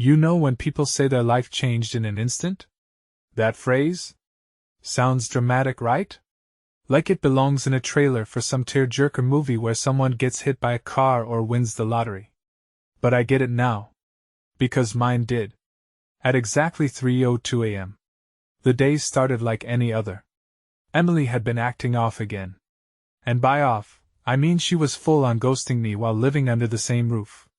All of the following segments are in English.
You know when people say their life changed in an instant? That phrase? Sounds dramatic, right? Like it belongs in a trailer for some tearjerker movie where someone gets hit by a car or wins the lottery. But I get it now. Because mine did. At exactly 3:02 a.m. The day started like any other. Emily had been acting off again. And by off, I mean she was full on ghosting me while living under the same roof.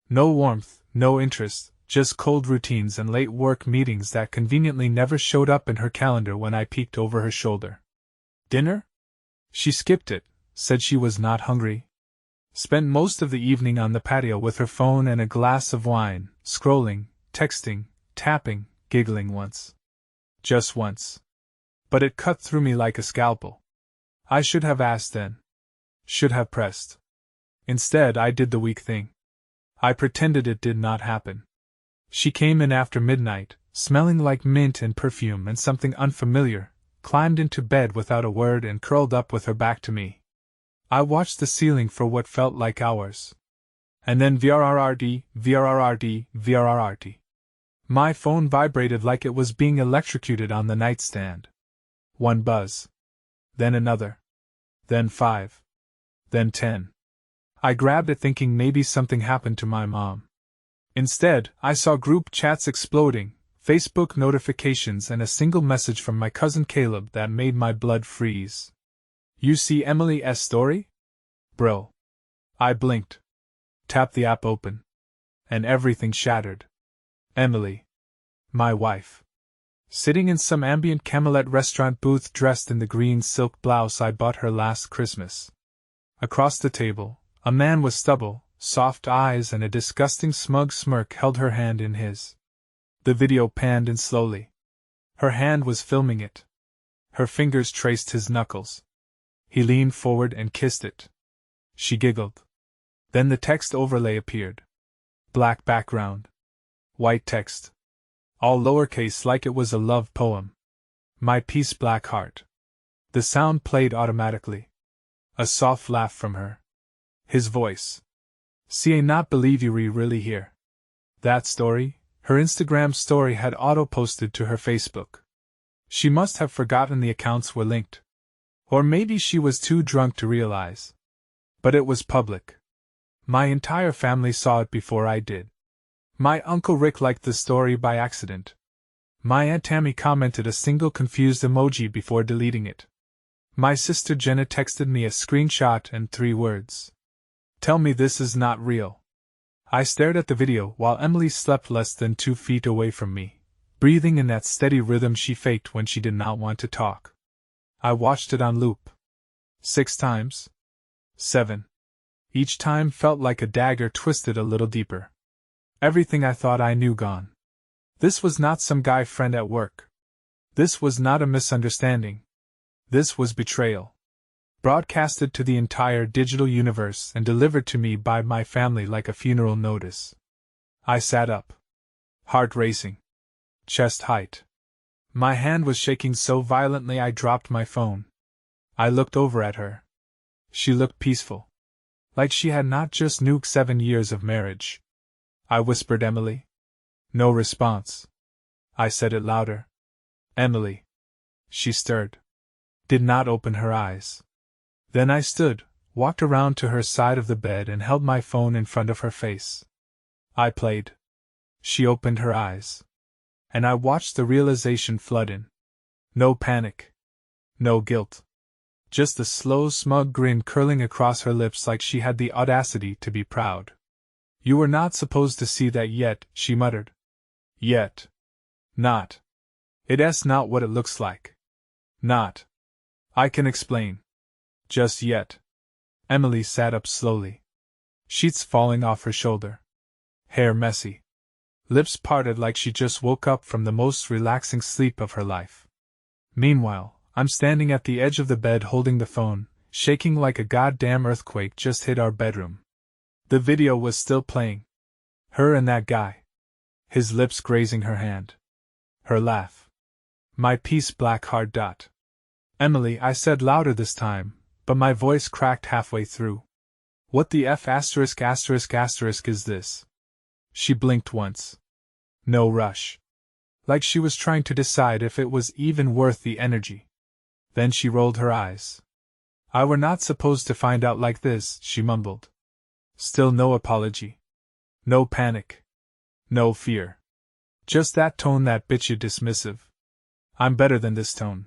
No warmth, no interest, just cold routines and late work meetings that conveniently never showed up in her calendar when I peeked over her shoulder. Dinner? She skipped it, said she was not hungry. Spent most of the evening on the patio with her phone and a glass of wine, scrolling, texting, tapping, giggling once. Just once. But it cut through me like a scalpel. I should have asked then. Should have pressed. Instead, I did the weak thing. I pretended it did not happen. She came in after midnight, smelling like mint and perfume and something unfamiliar, climbed into bed without a word and curled up with her back to me. I watched the ceiling for what felt like hours. And then VRRRD, VRRRD, VRRRD. My phone vibrated like it was being electrocuted on the nightstand. One buzz. Then another. Then 5. Then 10. I grabbed it thinking maybe something happened to my mom. Instead, I saw group chats exploding, Facebook notifications and a single message from my cousin Caleb that made my blood freeze. You see Emily's story? Bro. I blinked. Tapped the app open. And everything shattered. Emily. My wife. Sitting in some ambient Camelot restaurant booth dressed in the green silk blouse I bought her last Christmas. Across the table, a man with stubble, soft eyes and a disgusting smug smirk held her hand in his. The video panned in slowly. Her hand was filming it. Her fingers traced his knuckles. He leaned forward and kissed it. She giggled. Then the text overlay appeared. Black background. White text. All lowercase like it was a love poem. My peace black heart. The sound played automatically. A soft laugh from her. His voice. See, I not believe you really here. That story, her Instagram story had auto-posted to her Facebook. She must have forgotten the accounts were linked. Or maybe she was too drunk to realize. But it was public. My entire family saw it before I did. My Uncle Rick liked the story by accident. My Aunt Tammy commented a single confused emoji before deleting it. My sister Jenna texted me a screenshot and 3 words. Tell me this is not real. I stared at the video while Emily slept less than 2 feet away from me, breathing in that steady rhythm she faked when she did not want to talk. I watched it on loop. 6 times. 7. Each time felt like a dagger twisted a little deeper. Everything I thought I knew gone. This was not some guy friend at work. This was not a misunderstanding. This was betrayal. Broadcasted to the entire digital universe and delivered to me by my family like a funeral notice. I sat up. Heart racing. Chest height. My hand was shaking so violently I dropped my phone. I looked over at her. She looked peaceful. Like she had not just nuked 7 years of marriage. I whispered Emily. No response. I said it louder. Emily. She stirred. Did not open her eyes. Then I stood, walked around to her side of the bed and held my phone in front of her face. I played. She opened her eyes. And I watched the realization flood in. No panic. No guilt. Just a slow, smug grin curling across her lips like she had the audacity to be proud. You were not supposed to see that yet, she muttered. Yet. Not. It's not what it looks like. Not. I can explain. Just yet. Emily sat up slowly. Sheets falling off her shoulder. Hair messy. Lips parted like she just woke up from the most relaxing sleep of her life. Meanwhile, I'm standing at the edge of the bed holding the phone, shaking like a goddamn earthquake just hit our bedroom. The video was still playing. Her and that guy. His lips grazing her hand. Her laugh. My peace black heart dot. Emily, I said louder this time, but my voice cracked halfway through. What the F*** is this? She blinked once. No rush. Like she was trying to decide if it was even worth the energy. Then she rolled her eyes. I were not supposed to find out like this, she mumbled. Still no apology. No panic. No fear. Just that tone that bitchy dismissive. I'm better than this tone.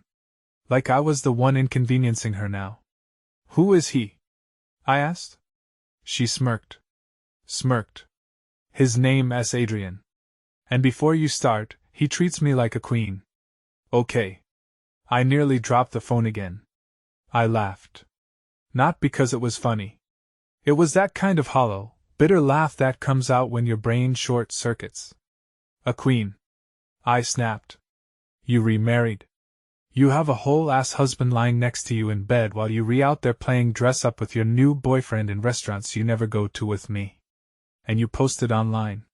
Like I was the one inconveniencing her now. Who is he? I asked. She smirked. His name is Adrian. And before you start, he treats me like a queen. Okay. I nearly dropped the phone again. I laughed. Not because it was funny. It was that kind of hollow, bitter laugh that comes out when your brain short circuits. A queen. I snapped. You remarried. You have a whole ass husband lying next to you in bed while you out there playing dress up with your new boyfriend in restaurants you never go to with me. And you post it online.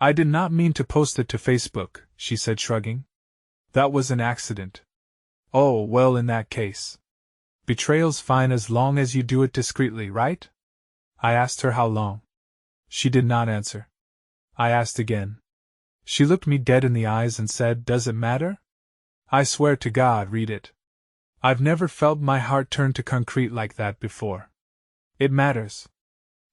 I did not mean to post it to Facebook, she said, shrugging. That was an accident. Oh, well, in that case. Betrayal's fine as long as you do it discreetly, right? I asked her how long. She did not answer. I asked again. She looked me dead in the eyes and said, Does it matter? I swear to God, read it. I've never felt my heart turn to concrete like that before. It matters.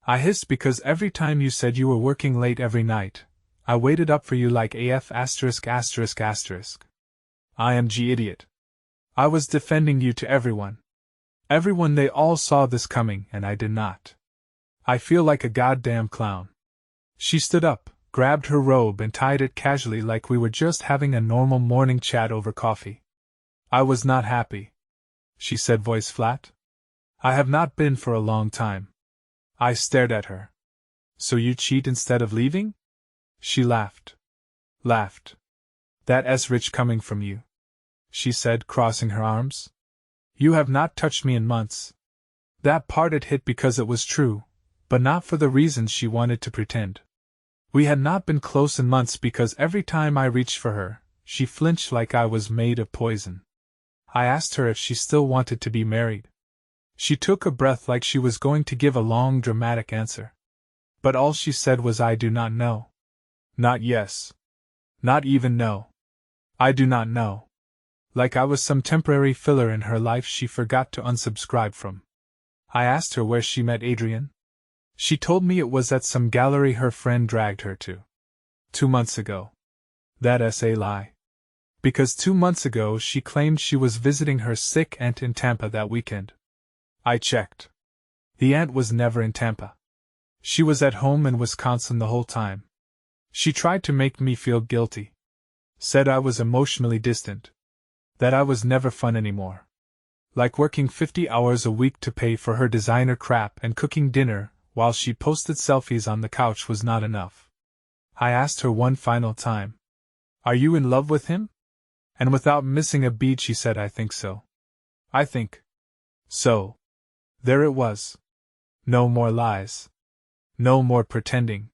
I hissed because every time you said you were working late every night, I waited up for you like AF******. IMG idiot. I was defending you to everyone. Everyone, they all saw this coming and I did not. I feel like a goddamn clown. She stood up, grabbed her robe and tied it casually like we were just having a normal morning chat over coffee. I was not happy, she said, voice flat. I have not been for a long time. I stared at her. So you cheat instead of leaving? She laughed. That's rich coming from you, she said, crossing her arms. You have not touched me in months. That part it hit because it was true, but not for the reasons she wanted to pretend. We had not been close in months because every time I reached for her, she flinched like I was made of poison. I asked her if she still wanted to be married. She took a breath like she was going to give a long dramatic answer. But all she said was, I do not know. Not yes. Not even no. I do not know. Like I was some temporary filler in her life she forgot to unsubscribe from. I asked her where she met Adrian. She told me it was at some gallery her friend dragged her to. 2 months ago. That's a lie. Because 2 months ago she claimed she was visiting her sick aunt in Tampa that weekend. I checked. The aunt was never in Tampa. She was at home in Wisconsin the whole time. She tried to make me feel guilty. Said I was emotionally distant. That I was never fun anymore. Like working 50 hours a week to pay for her designer crap and cooking dinner while she posted selfies on the couch was not enough. I asked her one final time. Are you in love with him? And without missing a beat she said, I think so. I think so. There it was. No more lies. No more pretending.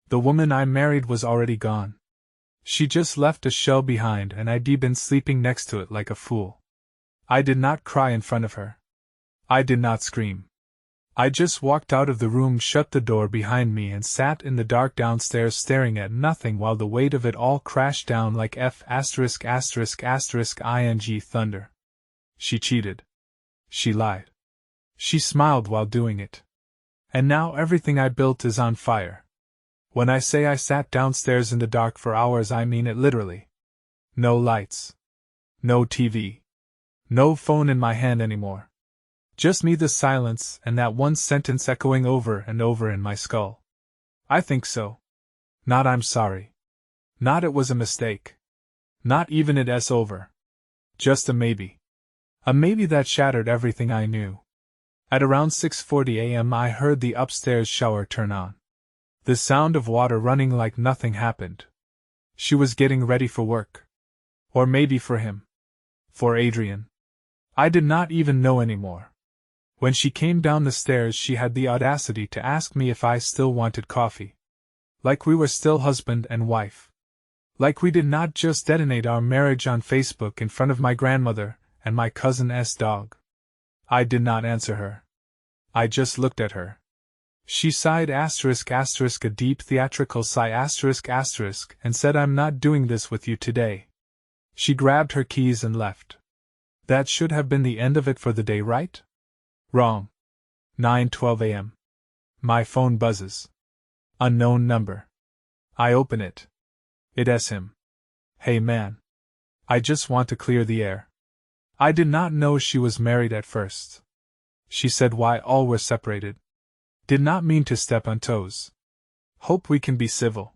The woman I married was already gone. She just left a shell behind and I'd been sleeping next to it like a fool. I did not cry in front of her. I did not scream. I just walked out of the room, shut the door behind me and sat in the dark downstairs staring at nothing while the weight of it all crashed down like *****ing thunder. She cheated. She lied. She smiled while doing it. And now everything I built is on fire. When I say I sat downstairs in the dark for hours, I mean it literally. No lights. No TV. No phone in my hand anymore. Just me, the silence, and that one sentence echoing over and over in my skull. I think so. Not I'm sorry. Not it was a mistake. Not even it's over. Just a maybe. A maybe that shattered everything I knew. At around 6:40 a.m. I heard the upstairs shower turn on. The sound of water running like nothing happened. She was getting ready for work. Or maybe for him. For Adrian. I did not even know anymore. When she came down the stairs she had the audacity to ask me if I still wanted coffee. Like we were still husband and wife. Like we did not just detonate our marriage on Facebook in front of my grandmother and my cousin's dog. I did not answer her. I just looked at her. She sighed a deep theatrical sigh and said, "I'm not doing this with you today." She grabbed her keys and left. That should have been the end of it for the day, right? Wrong. 9:12 a.m. My phone buzzes. Unknown number. I open it. It's him. "Hey man. I just want to clear the air." I did not know she was married at first. She said why all were separated. Did not mean to step on toes. "Hope we can be civil."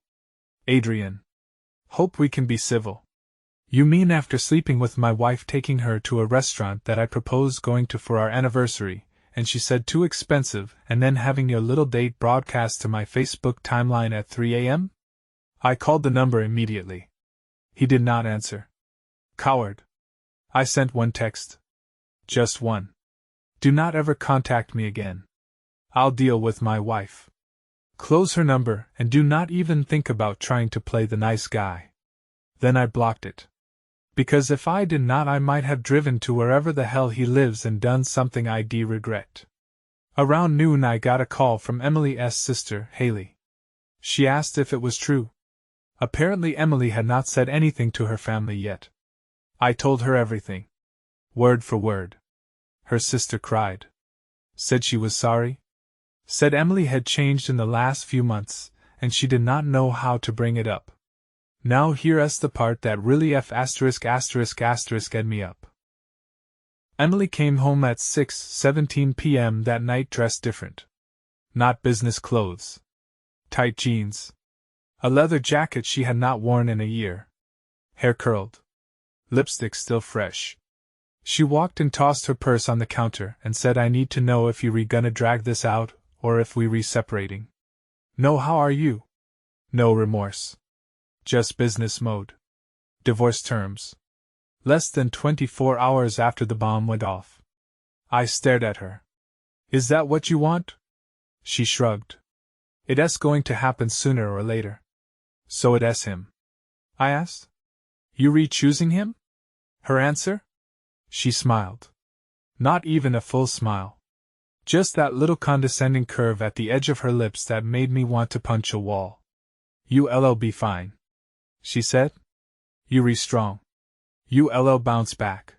Adrian. "Hope we can be civil." "You mean after sleeping with my wife, taking her to a restaurant that I proposed going to for our anniversary, and she said too expensive, and then having your little date broadcast to my Facebook timeline at 3 a.m.? I called the number immediately. He did not answer. Coward. I sent one text. Just one. "Do not ever contact me again. I'll deal with my wife. Close her number, and do not even think about trying to play the nice guy." Then I blocked it. Because if I did not, I might have driven to wherever the hell he lives and done something I'd regret. Around noon I got a call from Emily's sister, Haley. She asked if it was true. Apparently Emily had not said anything to her family yet. I told her everything. Word for word. Her sister cried. Said she was sorry. Said Emily had changed in the last few months, and she did not know how to bring it up. Now here's the part that really ed me up. Emily came home at 6:17 p.m. that night dressed different. Not business clothes. Tight jeans. A leather jacket she had not worn in a year. Hair curled. Lipstick still fresh. She walked and tossed her purse on the counter and said, "I need to know if you gonna drag this out, or if we separating." "No, how are you?" No remorse. Just business mode. Divorce terms. Less than 24 hours after the bomb went off. I stared at her. "Is that what you want?" She shrugged. "It's going to happen sooner or later." "So it's him?" I asked. "You choosing him?" Her answer? She smiled. Not even a full smile. Just that little condescending curve at the edge of her lips that made me want to punch a wall. "You'll be fine," she said. "You strong. You'll bounce back."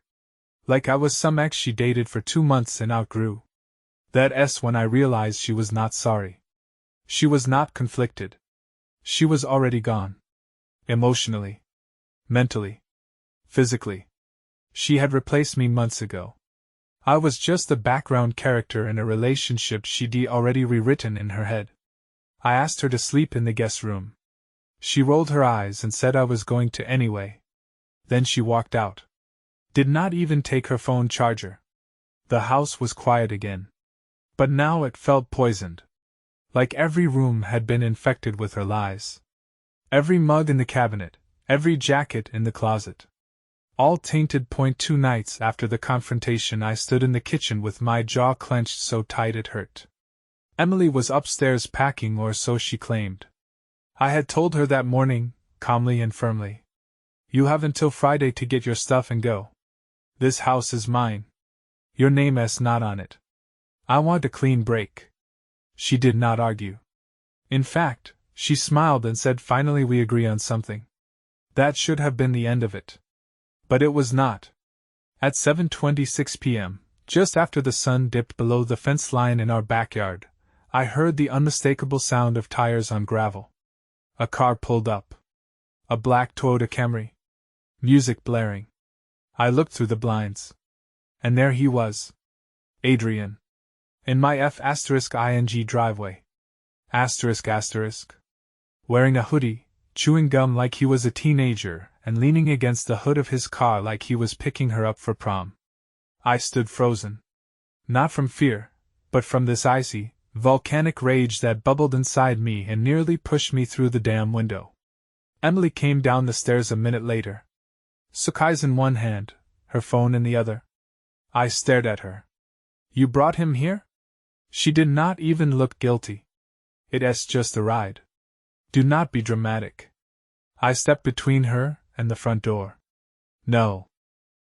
Like I was some ex she dated for 2 months and outgrew. That's when I realized she was not sorry. She was not conflicted. She was already gone. Emotionally. Mentally. Physically. She had replaced me months ago. I was just a background character in a relationship she'd already rewritten in her head. I asked her to sleep in the guest room. She rolled her eyes and said I was going to anyway. Then she walked out. Did not even take her phone charger. The house was quiet again. But now it felt poisoned. Like every room had been infected with her lies. Every mug in the cabinet, every jacket in the closet. All tainted. 2 nights after the confrontation, I stood in the kitchen with my jaw clenched so tight it hurt. Emily was upstairs packing, or so she claimed. I had told her that morning, calmly and firmly. "You have until Friday to get your stuff and go. This house is mine. Your name is not on it. I want a clean break." She did not argue. In fact, she smiled and said, "Finally we agree on something." That should have been the end of it. But it was not. At 7:26 p.m., just after the sun dipped below the fence line in our backyard, I heard the unmistakable sound of tires on gravel. A car pulled up. A black Toyota Camry. Music blaring. I looked through the blinds. And there he was. Adrian. In my F*ing driveway. Wearing a hoodie, chewing gum like he was a teenager, and leaning against the hood of his car like he was picking her up for prom. I stood frozen. Not from fear, but from this icy, volcanic rage that bubbled inside me and nearly pushed me through the damn window. Emily came down the stairs a minute later. Suitcase in one hand, her phone in the other. I stared at her. "You brought him here?" She did not even look guilty. "It's just a ride. Do not be dramatic." I stepped between her and the front door. "No.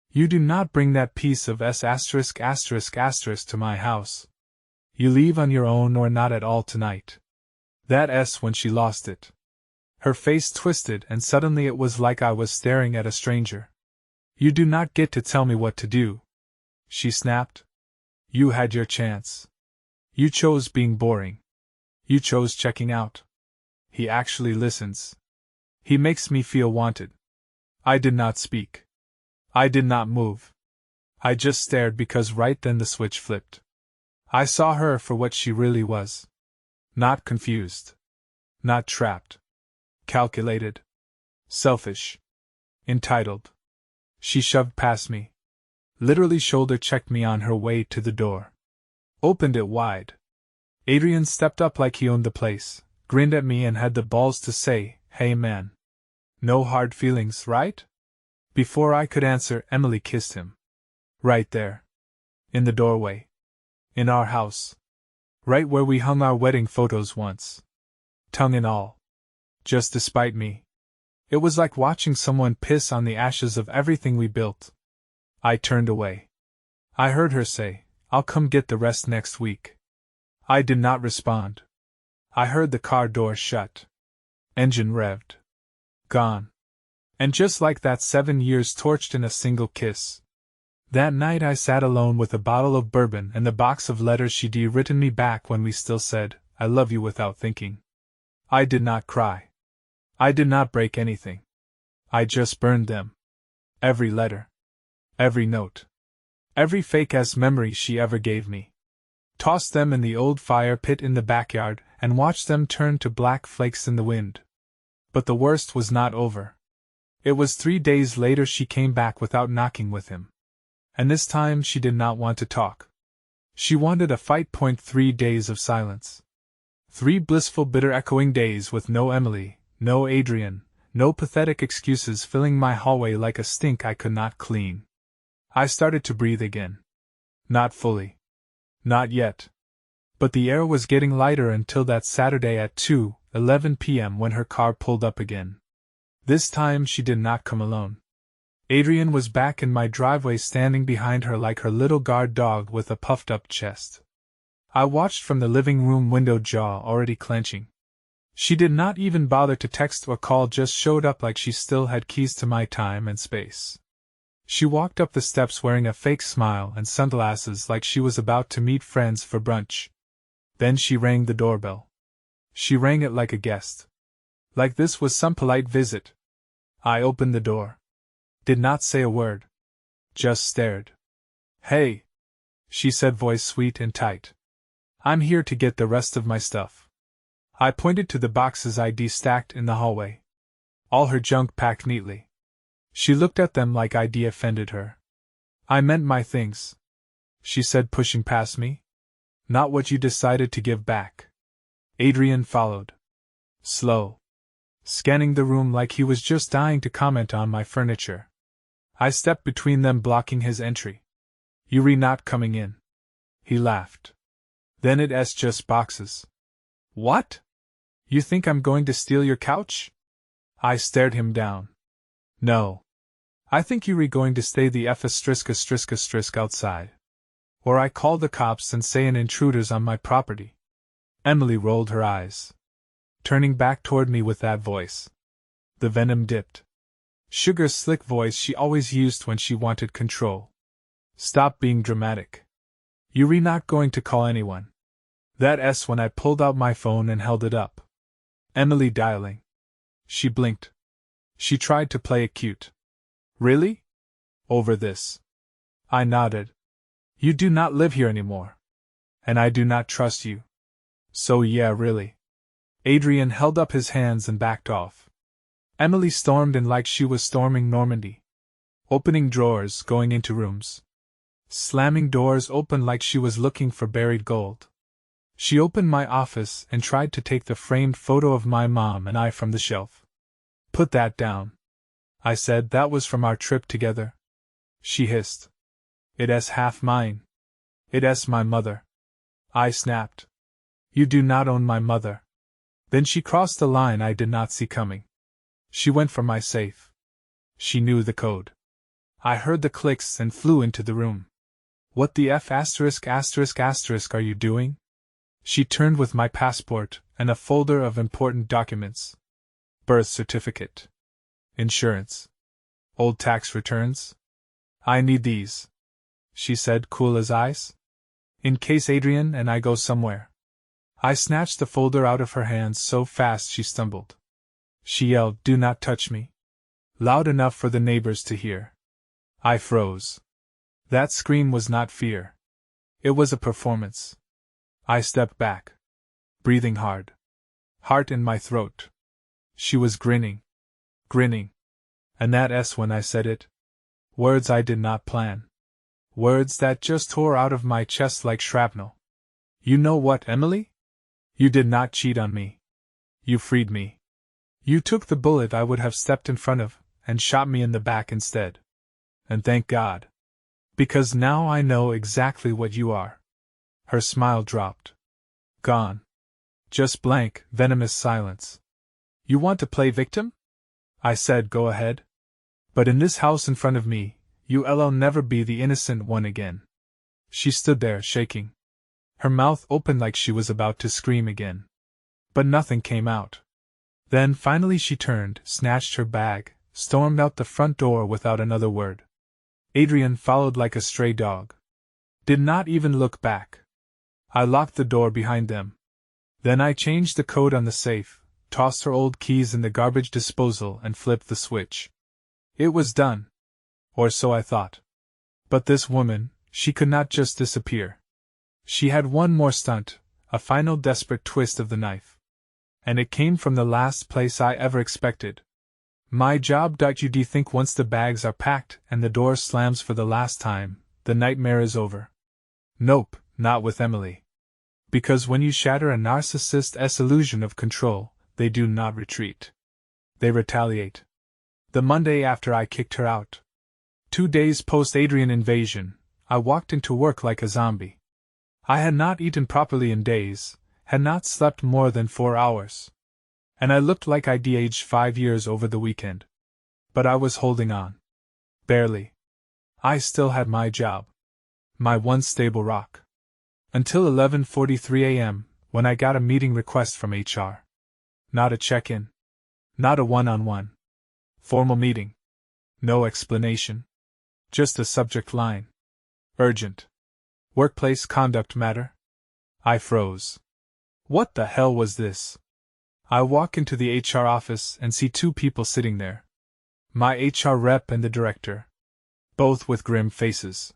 You do not bring that piece of to my house." You leave on your own or not at all tonight. That S when she lost it. Her face twisted and suddenly it was like I was staring at a stranger. You do not get to tell me what to do, she snapped. You had your chance. You chose being boring. You chose checking out. He actually listens. He makes me feel wanted. I did not speak. I did not move. I just stared because right then the switch flipped. I saw her for what she really was. Not confused. Not trapped. Calculated. Selfish. Entitled. She shoved past me. Literally shoulder checked me on her way to the door. Opened it wide. Adrian stepped up like he owned the place, grinned at me and had the balls to say, "Hey man. No hard feelings, right?" Before I could answer, Emily kissed him. Right there. In the doorway. In our house. Right where we hung our wedding photos once. Tongue and all. Just despite me. It was like watching someone piss on the ashes of everything we built. I turned away. I heard her say, "I'll come get the rest next week." I did not respond. I heard the car door shut. Engine revved. Gone. And just like that, 7 years torched in a single kiss. That night I sat alone with a bottle of bourbon and the box of letters she'd written me back when we still said, "I love you," without thinking. I did not cry. I did not break anything. I just burned them. Every letter. Every note. Every fake-ass memory she ever gave me. Tossed them in the old fire pit in the backyard and watched them turn to black flakes in the wind. But the worst was not over. It was 3 days later she came back without knocking with him. And this time she did not want to talk. She wanted a fight. 3 days of silence. 3 blissful, bitter, echoing days with no Emily, no Adrian, no pathetic excuses filling my hallway like a stink I could not clean. I started to breathe again. Not fully. Not yet. But the air was getting lighter until that Saturday at 2:11 p.m. when her car pulled up again. This time she did not come alone. Adrian was back in my driveway, standing behind her like her little guard dog with a puffed-up chest. I watched from the living room window, jaw already clenching. She did not even bother to text or call, just showed up like she still had keys to my time and space. She walked up the steps wearing a fake smile and sunglasses like she was about to meet friends for brunch. Then she rang the doorbell. She rang it like a guest. Like this was some polite visit. I opened the door. Did not say a word. Just stared. "Hey," she said, voice sweet and tight. "I'm here to get the rest of my stuff." I pointed to the boxes I'd stacked in the hallway. All her junk packed neatly. She looked at them like I'd offended her. "I meant my things," she said, pushing past me. "Not what you decided to give back." Adrian followed. Slow. Scanning the room like he was just dying to comment on my furniture. I stepped between them, blocking his entry. "You're not coming in." He laughed. "Then it's just boxes." "What? You think I'm going to steal your couch?" I stared him down. "No. I think you're going to stay the strisk outside. Or I call the cops and say an intruder's on my property." Emily rolled her eyes, turning back toward me with that voice. The venom dipped. Sugar's slick voice she always used when she wanted control. "Stop being dramatic. You're not going to call anyone." That S when I pulled out my phone and held it up. Emily dialing. She blinked. She tried to play it cute. "Really? Over this?" I nodded. "You do not live here anymore. And I do not trust you. So yeah, really." Adrian held up his hands and backed off. Emily stormed in like she was storming Normandy. Opening drawers, going into rooms. Slamming doors open like she was looking for buried gold. She opened my office and tried to take the framed photo of my mom and I from the shelf. "Put that down," I said. "That was from our trip together." She hissed. "It's half mine. It's my mother." I snapped. "You do not own my mother." Then she crossed the line I did not see coming. She went for my safe. She knew the code. I heard the clicks and flew into the room. "What the F*** are you doing?" She turned with my passport and a folder of important documents. Birth certificate. Insurance. Old tax returns. I need these, she said, cool as ice. In case Adrian and I go somewhere. I snatched the folder out of her hands so fast she stumbled. She yelled, "Do not touch me," loud enough for the neighbors to hear. I froze. That scream was not fear. It was a performance. I stepped back, breathing hard, heart in my throat. She was grinning. And that S when I said it. Words I did not plan. Words that just tore out of my chest like shrapnel. You know what, Emily? You did not cheat on me. You freed me. You took the bullet I would have stepped in front of, and shot me in the back instead. And thank God. Because now I know exactly what you are. Her smile dropped. Gone. Just blank, venomous silence. You want to play victim? I said, go ahead. But in this house in front of me, you'll never be the innocent one again. She stood there, shaking. Her mouth opened like she was about to scream again. But nothing came out. Then finally she turned, snatched her bag, stormed out the front door without another word. Adrian followed like a stray dog. Did not even look back. I locked the door behind them. Then I changed the code on the safe, tossed her old keys in the garbage disposal and flipped the switch. It was done. Or so I thought. But this woman, she could not just disappear. She had one more stunt, a final desperate twist of the knife. And it came from the last place I ever expected. My job. You think once the bags are packed and the door slams for the last time, the nightmare is over? Nope, not with Emily. Because when you shatter a narcissist's illusion of control, they do not retreat. They retaliate. The Monday after I kicked her out, 2 days post-Adrian invasion, I walked into work like a zombie. I had not eaten properly in days, had not slept more than 4 hours. And I looked like I'd aged 5 years over the weekend. But I was holding on. Barely. I still had my job. My one stable rock. Until 11:43 a.m., when I got a meeting request from HR. Not a check-in. Not a one-on-one. Formal meeting. No explanation. Just a subject line. Urgent. Workplace conduct matter. I froze. What the hell was this? I walk into the HR office and see 2 people sitting there. My HR rep and the director. Both with grim faces.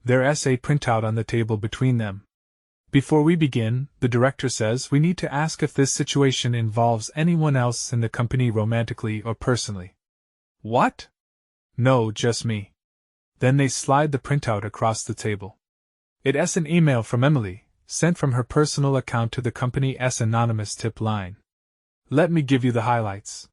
Their essay printout on the table between them. Before we begin, the director says we need to ask if this situation involves anyone else in the company romantically or personally. What? No, just me. Then they slide the printout across the table. It's an email from Emily, sent from her personal account to the company's anonymous tip line. Let me give you the highlights.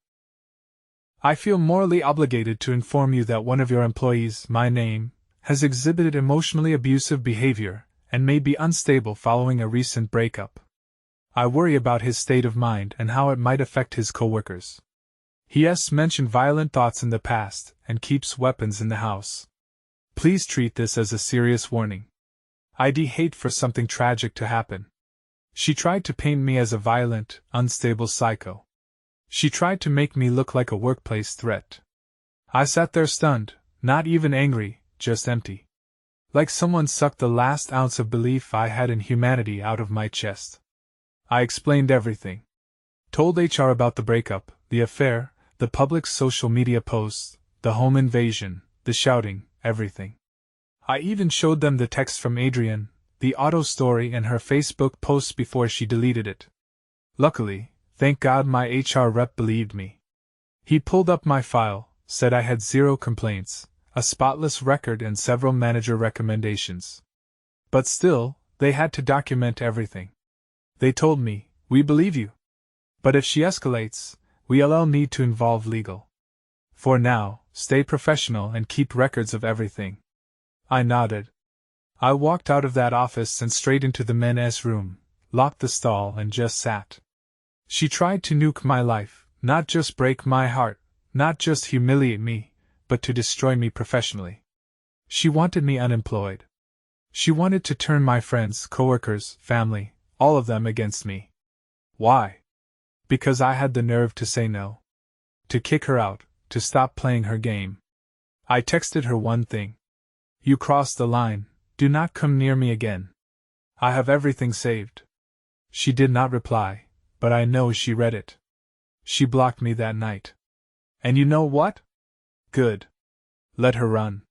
I feel morally obligated to inform you that one of your employees, my name, has exhibited emotionally abusive behavior and may be unstable following a recent breakup. I worry about his state of mind and how it might affect his coworkers. He has mentioned violent thoughts in the past and keeps weapons in the house. Please treat this as a serious warning. I'd hate for something tragic to happen. She tried to paint me as a violent, unstable psycho. She tried to make me look like a workplace threat. I sat there stunned, not even angry, just empty. Like someone sucked the last ounce of belief I had in humanity out of my chest. I explained everything. Told HR about the breakup, the affair, the public social media posts, the home invasion, the shouting, everything. I even showed them the text from Adrian, the auto story and her Facebook posts before she deleted it. Luckily, thank God my HR rep believed me. He pulled up my file, said I had 0 complaints, a spotless record and several manager recommendations. But still, they had to document everything. They told me, we believe you. But if she escalates, we'll need to involve legal. For now, stay professional and keep records of everything. I nodded. I walked out of that office and straight into the men's room, locked the stall and just sat. She tried to nuke my life, not just break my heart, not just humiliate me, but to destroy me professionally. She wanted me unemployed. She wanted to turn my friends, coworkers, family, All of them against me. Why? Because I had the nerve to say no. To kick her out, to stop playing her game. I texted her one thing. You crossed the line, do not come near me again. I have everything saved. She did not reply, but I know she read it. She blocked me that night. And you know what? Good. Let her run.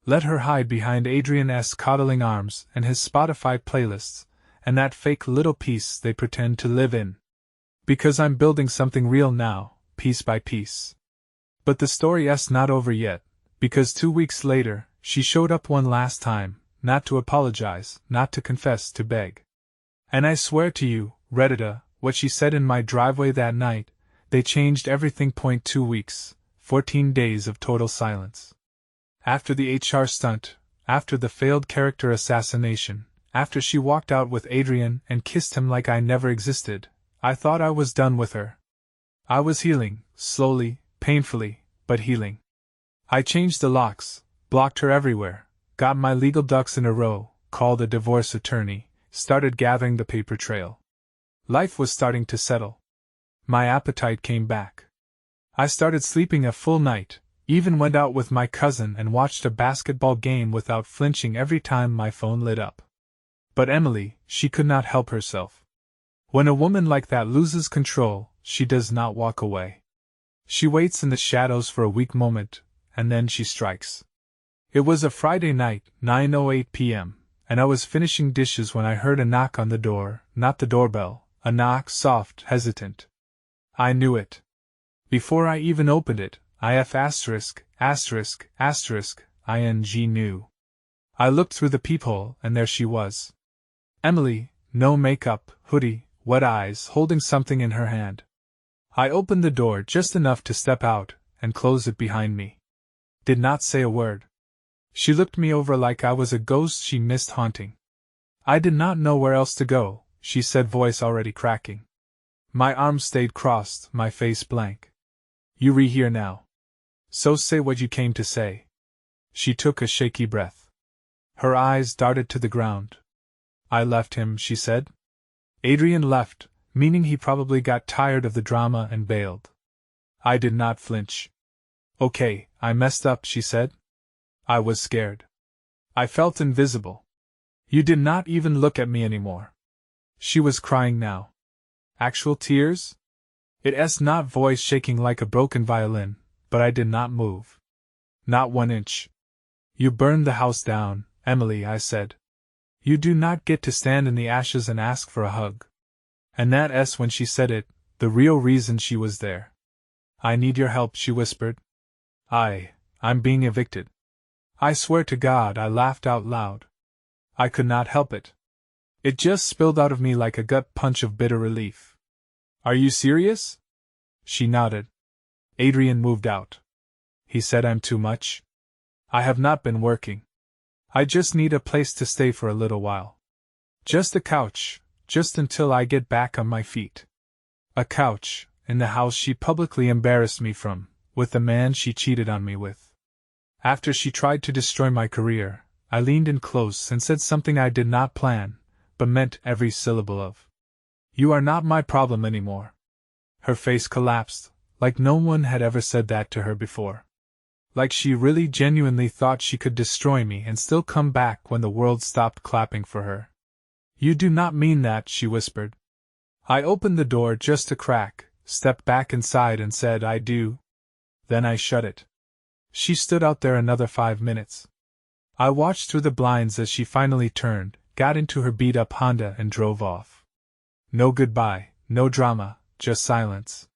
Let her hide behind Adrian's coddling arms and his Spotify playlists, and that fake little peace they pretend to live in. Because I'm building something real now, piece by piece. But the story's not over yet, because 2 weeks later, she showed up one last time, not to apologize, not to confess, to beg. And I swear to you, Reddita, what she said in my driveway that night, they changed everything. 2 weeks, 14 days of total silence. After the HR stunt, after the failed character assassination, after she walked out with Adrian and kissed him like I never existed, I thought I was done with her. I was healing, slowly, painfully, but healing. I changed the locks, blocked her everywhere, got my legal ducks in a row, called a divorce attorney, started gathering the paper trail. Life was starting to settle. My appetite came back. I started sleeping a full night, even went out with my cousin and watched a basketball game without flinching every time my phone lit up. But Emily, she could not help herself. When a woman like that loses control, she does not walk away. She waits in the shadows for a weak moment, and then she strikes. It was a Friday night, 9:08 p.m., and I was finishing dishes when I heard a knock on the door, not the doorbell, a knock, soft, hesitant. I knew it. Before I even opened it, ing knew. I looked through the peephole, and there she was. Emily, no makeup, hoodie, wet eyes, holding something in her hand. I opened the door just enough to step out, and close it behind me. Did not say a word. She looked me over like I was a ghost she missed haunting. I did not know where else to go, she said, voice already cracking. My arms stayed crossed, my face blank. You're here now. So say what you came to say. She took a shaky breath. Her eyes darted to the ground. I left him, she said. Adrian left, meaning he probably got tired of the drama and bailed. I did not flinch. Okay, I messed up, she said. I was scared. I felt invisible. You did not even look at me anymore. She was crying now. Actual tears? It's not, voice shaking like a broken violin, but I did not move. Not 1 inch. You burned the house down, Emily, I said. You do not get to stand in the ashes and ask for a hug. And that's when she said it, the real reason she was there. I need your help, she whispered. I'm being evicted. I swear to God, I laughed out loud. I could not help it. It just spilled out of me like a gut punch of bitter relief. Are you serious? She nodded. Adrian moved out. He said I'm too much. I have not been working. I just need a place to stay for a little while. Just a couch, just until I get back on my feet. A couch, in the house she publicly embarrassed me from, with the man she cheated on me with. After she tried to destroy my career, I leaned in close and said something I did not plan, but meant every syllable of. You are not my problem anymore. Her face collapsed, like no one had ever said that to her before. Like she really genuinely thought she could destroy me and still come back when the world stopped clapping for her. You do not mean that, she whispered. I opened the door just a crack, stepped back inside and said I do. Then I shut it. She stood out there another 5 minutes. I watched through the blinds as she finally turned, got into her beat-up Honda and drove off. No goodbye, no drama, just silence.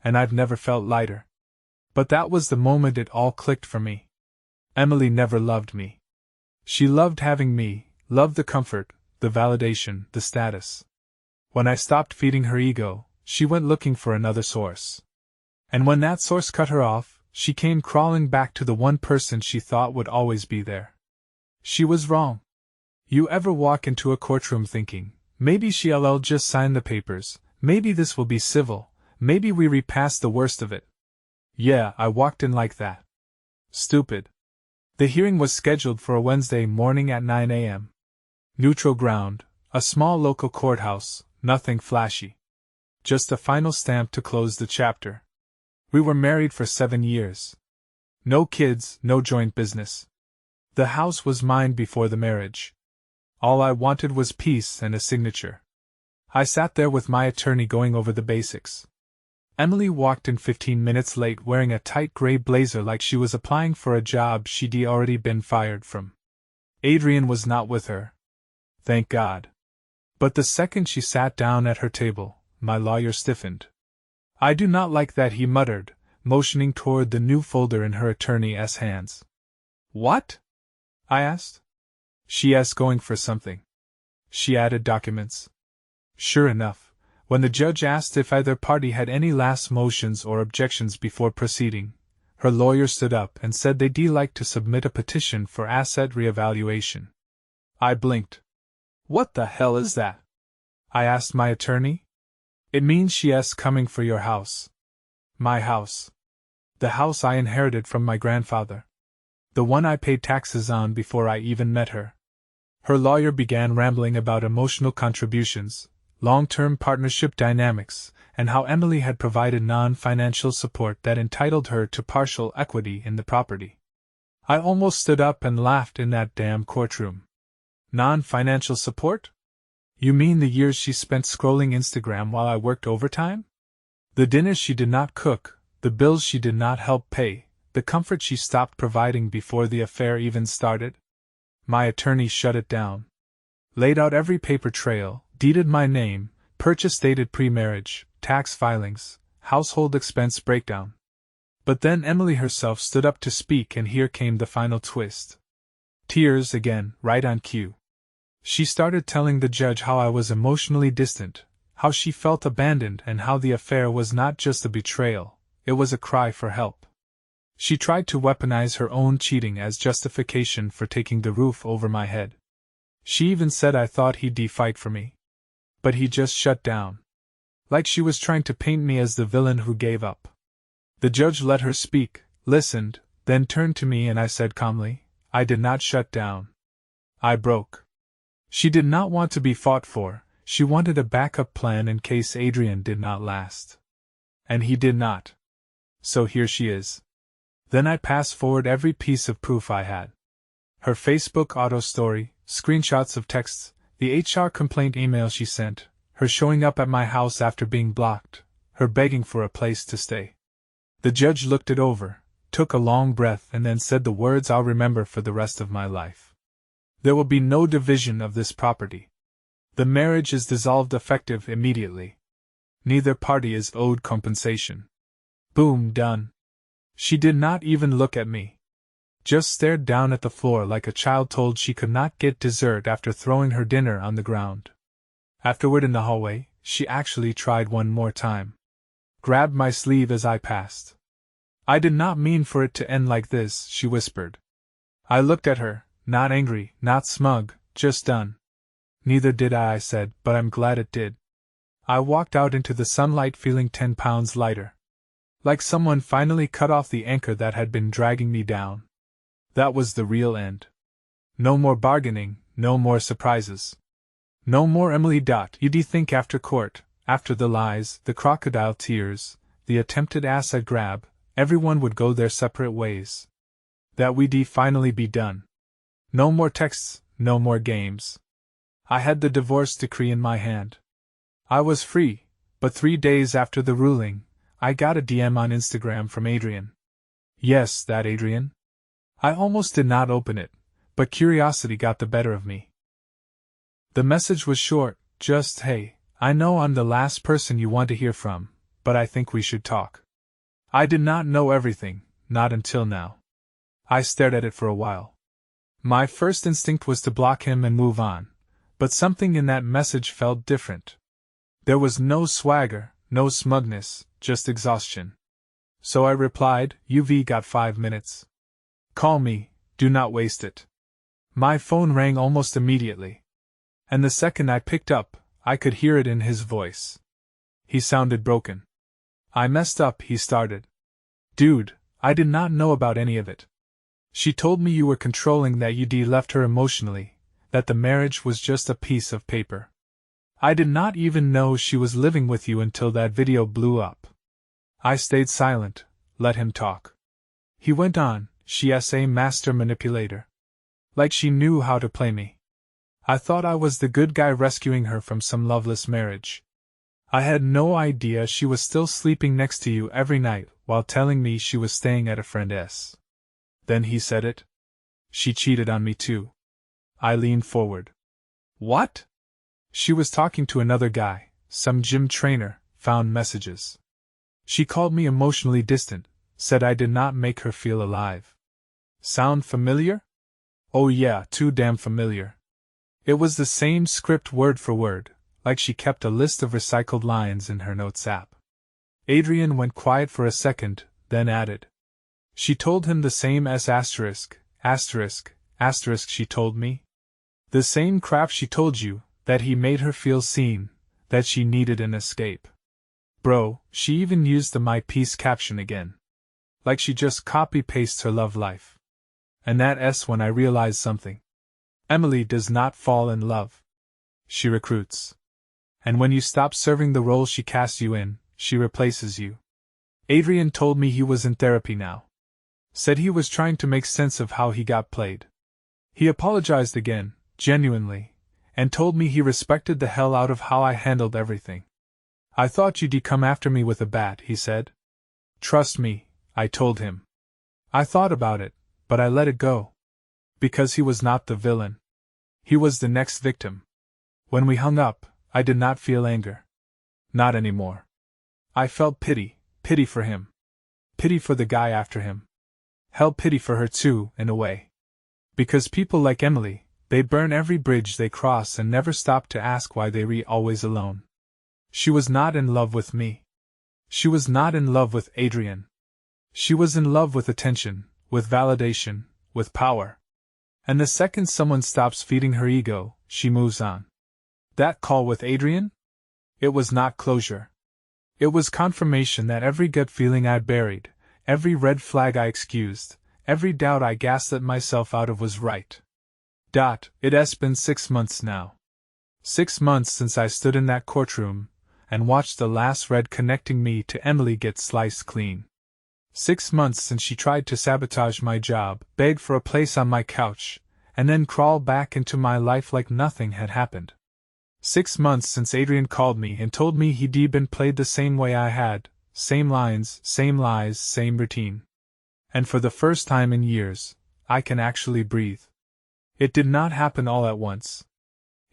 And I've never felt lighter. But that was the moment it all clicked for me. Emily never loved me. She loved having me, loved the comfort, the validation, the status. When I stopped feeding her ego, she went looking for another source. And when that source cut her off, she came crawling back to the one person she thought would always be there. She was wrong. You ever walk into a courtroom thinking, maybe she'll just sign the papers, maybe this will be civil, maybe we repass the worst of it? Yeah, I walked in like that. Stupid. The hearing was scheduled for a Wednesday morning at 9 a.m. Neutral ground, A small local courthouse, nothing flashy. Just a final stamp to close the chapter. We were married for 7 years. No kids, no joint business. The house was mine before the marriage. All I wanted was peace and a signature. I sat there with my attorney going over the basics. Emily walked in 15 minutes late wearing a tight gray blazer like she was applying for a job she'd already been fired from. Adrian was not with her. Thank God. But the second she sat down at her table, my lawyer stiffened. I do not like that, he muttered, motioning toward the new folder in her attorney's hands. What? I asked. She's going for something. She added documents. Sure enough, when the judge asked if either party had any last motions or objections before proceeding, her lawyer stood up and said they'd like to submit a petition for asset reevaluation. I blinked. What the hell is that? I asked my attorney. It means she's coming for your house. My house. The house I inherited from my grandfather. The one I paid taxes on before I even met her. Her lawyer began rambling about emotional contributions, long-term partnership dynamics, and how Emily had provided non-financial support that entitled her to partial equity in the property. I almost stood up and laughed in that damn courtroom. Non-financial support? You mean the years she spent scrolling Instagram while I worked overtime? The dinners she did not cook, the bills she did not help pay, the comfort she stopped providing before the affair even started? My attorney shut it down. Laid out every paper trail, deeded my name, purchase dated pre-marriage, tax filings, household expense breakdown. But then Emily herself stood up to speak, and here came the final twist. Tears again, right on cue. She started telling the judge how I was emotionally distant, how she felt abandoned, and how the affair was not just a betrayal, it was a cry for help. She tried to weaponize her own cheating as justification for taking the roof over my head. She even said I thought he'd fight for me. But he just shut down. Like she was trying to paint me as the villain who gave up. The judge let her speak, listened, then turned to me, and I said calmly, I did not shut down. I broke. She did not want to be fought for, she wanted a backup plan in case Adrian did not last. And he did not. So here she is. Then I passed forward every piece of proof I had. Her Facebook auto story, screenshots of texts, the HR complaint email she sent, her showing up at my house after being blocked, her begging for a place to stay. The judge looked it over, took a long breath, and then said the words I'll remember for the rest of my life. There will be no division of this property. The marriage is dissolved effective immediately. Neither party is owed compensation. Boom, done. She did not even look at me. Just stared down at the floor like a child told she could not get dessert after throwing her dinner on the ground. Afterward in the hallway, she actually tried one more time. Grabbed my sleeve as I passed. I did not mean for it to end like this, she whispered. I looked at her, not angry, not smug, just done. Neither did I said, but I'm glad it did. I walked out into the sunlight feeling 10 pounds lighter. Like someone finally cut off the anchor that had been dragging me down. That was the real end. No more bargaining, no more surprises. No more Emily. You'd think after court, after the lies, the crocodile tears, the attempted asset grab, everyone would go their separate ways. That we'd finally be done. No more texts, no more games. I had the divorce decree in my hand. I was free, but 3 days after the ruling, I got a DM on Instagram from Adrian. Yes, that Adrian. I almost did not open it, but curiosity got the better of me. The message was short, just, hey, I know I'm the last person you want to hear from, but I think we should talk. I did not know everything, not until now. I stared at it for a while. My first instinct was to block him and move on, but something in that message felt different. There was no swagger, no smugness, just exhaustion. So I replied, You've got 5 minutes. Call me, do not waste it. My phone rang almost immediately. And the second I picked up, I could hear it in his voice. He sounded broken. I messed up, he started. Dude, I did not know about any of it. She told me you were controlling, that you'd left her emotionally, that the marriage was just a piece of paper. I did not even know she was living with you until that video blew up. I stayed silent, let him talk. He went on, she's a master manipulator. Like she knew how to play me. I thought I was the good guy rescuing her from some loveless marriage. I had no idea she was still sleeping next to you every night while telling me she was staying at a friend's. Then he said it. She cheated on me too. I leaned forward. What? She was talking to another guy, some gym trainer, found messages. She called me emotionally distant, said I did not make her feel alive. Sound familiar? Oh yeah, too damn familiar. It was the same script word for word, like she kept a list of recycled lines in her notes app. Adrian went quiet for a second, then added. She told him the same as asterisk she told me. The same crap she told you, that he made her feel seen, that she needed an escape. Bro, she even used the My Peace caption again. Like she just copy-pastes her love life. And that's when I realized something. Emily does not fall in love. She recruits. And when you stop serving the role she casts you in, she replaces you. Adrian told me he was in therapy now. Said he was trying to make sense of how he got played. He apologized again, genuinely, and told me he respected the hell out of how I handled everything. I thought you'd come after me with a bat, he said. Trust me, I told him. I thought about it, but I let it go. Because he was not the villain. He was the next victim. When we hung up, I did not feel anger. Not anymore. I felt pity for him. Pity for the guy after him. Hell, pity for her too, in a way. Because people like Emily, they burn every bridge they cross and never stop to ask why they were always alone. She was not in love with me. She was not in love with Adrian. She was in love with attention, with validation, with power. And the second someone stops feeding her ego, she moves on. That call with Adrian? It was not closure. It was confirmation that every gut feeling I'd buried, every red flag I excused, every doubt I gaslit myself out of was right. It has been 6 months now. 6 months since I stood in that courtroom and watched the last thread connecting me to Emily get sliced clean. 6 months since she tried to sabotage my job, beg for a place on my couch, and then crawl back into my life like nothing had happened. 6 months since Adrian called me and told me he'd been played the same way I had, same lines, same lies, same routine. And for the first time in years, I can actually breathe. It did not happen all at once.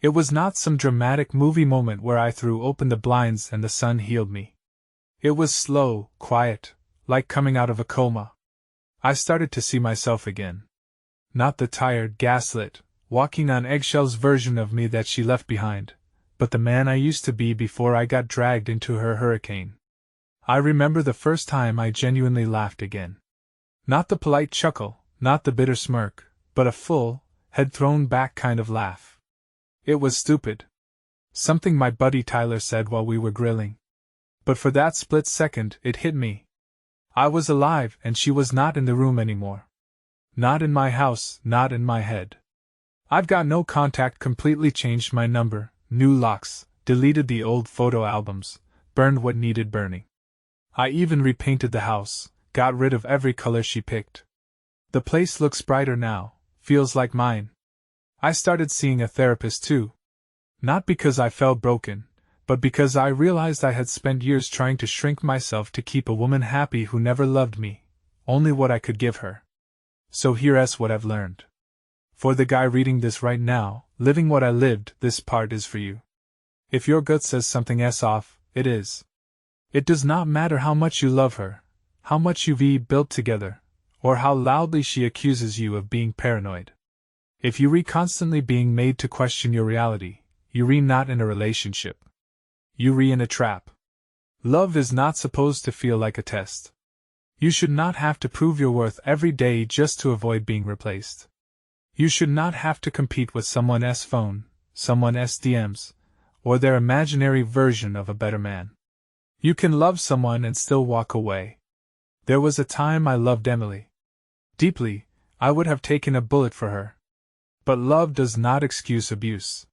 It was not some dramatic movie moment where I threw open the blinds and the sun healed me. It was slow, quiet, like coming out of a coma. I started to see myself again. Not the tired, gaslit, walking on eggshells version of me that she left behind, but the man I used to be before I got dragged into her hurricane. I remember the first time I genuinely laughed again. Not the polite chuckle, not the bitter smirk, but a full, head-thrown-back kind of laugh. It was stupid. Something my buddy Tyler said while we were grilling. But for that split second, it hit me. I was alive and she was not in the room anymore. Not in my house, not in my head. I've got no contact, completely changed my number, new locks, deleted the old photo albums, burned what needed burning. I even repainted the house, got rid of every color she picked. The place looks brighter now, feels like mine. I started seeing a therapist too. Not because I felt broken, but because I realized I had spent years trying to shrink myself to keep a woman happy who never loved me, only what I could give her. So here's what I've learned. For the guy reading this right now, living what I lived, this part is for you. If your gut says something's off, it is. It does not matter how much you love her, how much you've built together, or how loudly she accuses you of being paranoid. If you constantly being made to question your reality, you not in a relationship. You in a trap. Love is not supposed to feel like a test. You should not have to prove your worth every day just to avoid being replaced. You should not have to compete with someone's phone, someone's DMs, or their imaginary version of a better man. You can love someone and still walk away. There was a time I loved Emily. Deeply, I would have taken a bullet for her. But love does not excuse abuse.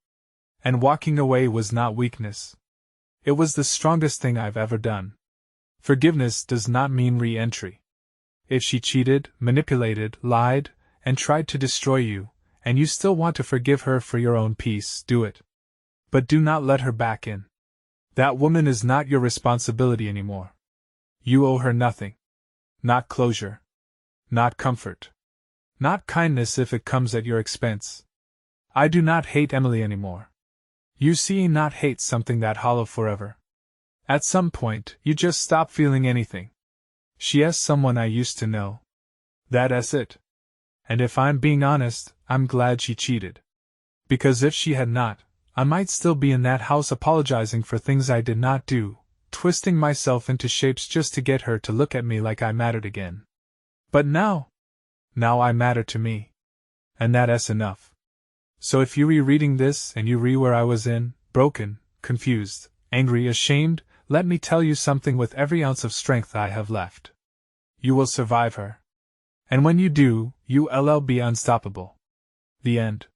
And walking away was not weakness. It was the strongest thing I've ever done. Forgiveness does not mean re-entry. If she cheated, manipulated, lied, and tried to destroy you, and you still want to forgive her for your own peace, do it. But do not let her back in. That woman is not your responsibility anymore. You owe her nothing. Not closure. Not comfort. Not kindness if it comes at your expense. I do not hate Emily anymore. You see, not hate something that hollow forever. At some point, you just stop feeling anything. She is someone I used to know. That's it. And if I'm being honest, I'm glad she cheated. Because if she had not, I might still be in that house apologizing for things I did not do, twisting myself into shapes just to get her to look at me like I mattered again. But now I matter to me. And that's enough. So if you rereading this and you where I was in, broken, confused, angry, ashamed, let me tell you something with every ounce of strength I have left. You will survive her. And when you do, you'll be unstoppable. The end.